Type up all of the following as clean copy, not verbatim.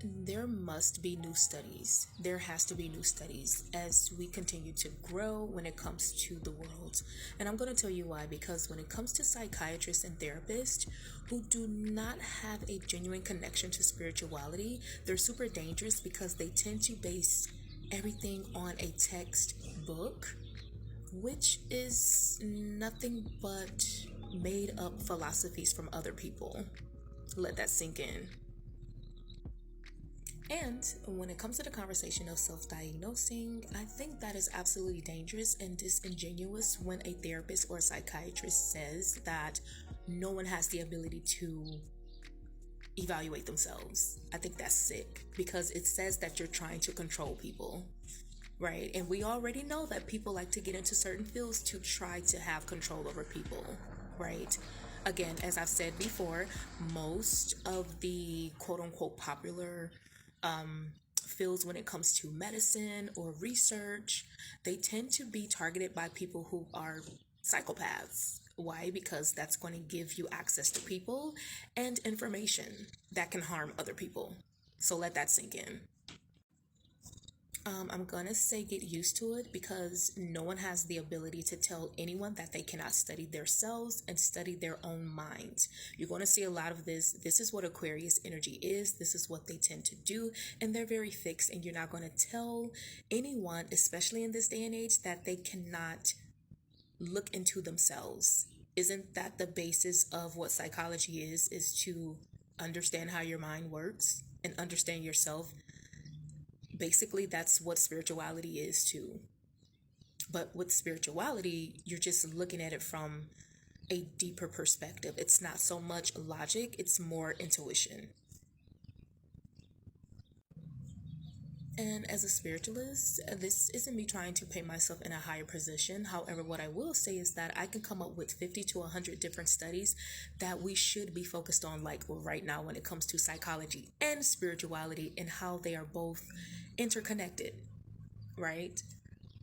There must be new studies. There has to be new studies as we continue to grow when it comes to the world. And I'm going to tell you why. Because when it comes to psychiatrists and therapists who do not have a genuine connection to spirituality, they're super dangerous because they tend to base everything on a textbook, which is nothing but made up philosophies from other people. Let that sink in. And when it comes to the conversation of self diagnosing, I think that is absolutely dangerous and disingenuous when a therapist or a psychiatrist says that no one has the ability to evaluate themselves. I think that's sick because it says that you're trying to control people, right? And we already know that people like to get into certain fields to try to have control over people, right? Again, as I've said before, most of the quote unquote popular fields when it comes to medicine or research, they tend to be targeted by people who are psychopaths. Why? Because that's going to give you access to people and information that can harm other people. So let that sink in. I'm gonna say get used to it because no one has the ability to tell anyone that they cannot study themselves and study their own minds. You're going to see a lot of this. This is what Aquarius energy is. This is what they tend to do, and they're very fixed. And you're not going to tell anyone, especially in this day and age, that they cannot look into themselves. Isn't that the basis of what psychology is to understand how your mind works and understand yourself? Basically, that's what spirituality is too. But with spirituality, you're just looking at it from a deeper perspective. It's not so much logic, it's more intuition. And as a spiritualist, this isn't me trying to pay myself in a higher position. However, what I will say is that I can come up with 50 to 100 different studies that we should be focused on, like right now, when it comes to psychology and spirituality and how they are both interconnected, right?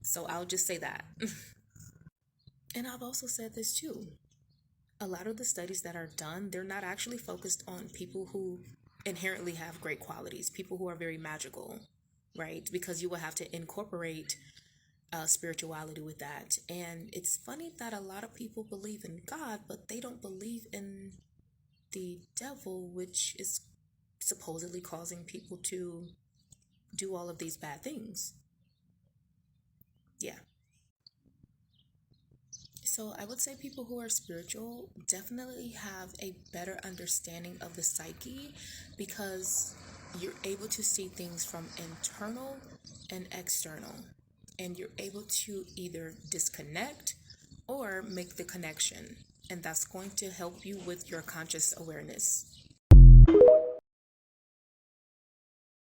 So I'll just say that. And I've also said this too. A lot of the studies that are done, they're not actually focused on people who inherently have great qualities, people who are very magical, right? Because you will have to incorporate spirituality with that. And it's funny that a lot of people believe in God, but they don't believe in the devil, which is supposedly causing people to do all of these bad things. Yeah. So I would say people who are spiritual definitely have a better understanding of the psyche because you're able to see things from internal and external. And you're able to either disconnect or make the connection. And that's going to help you with your conscious awareness.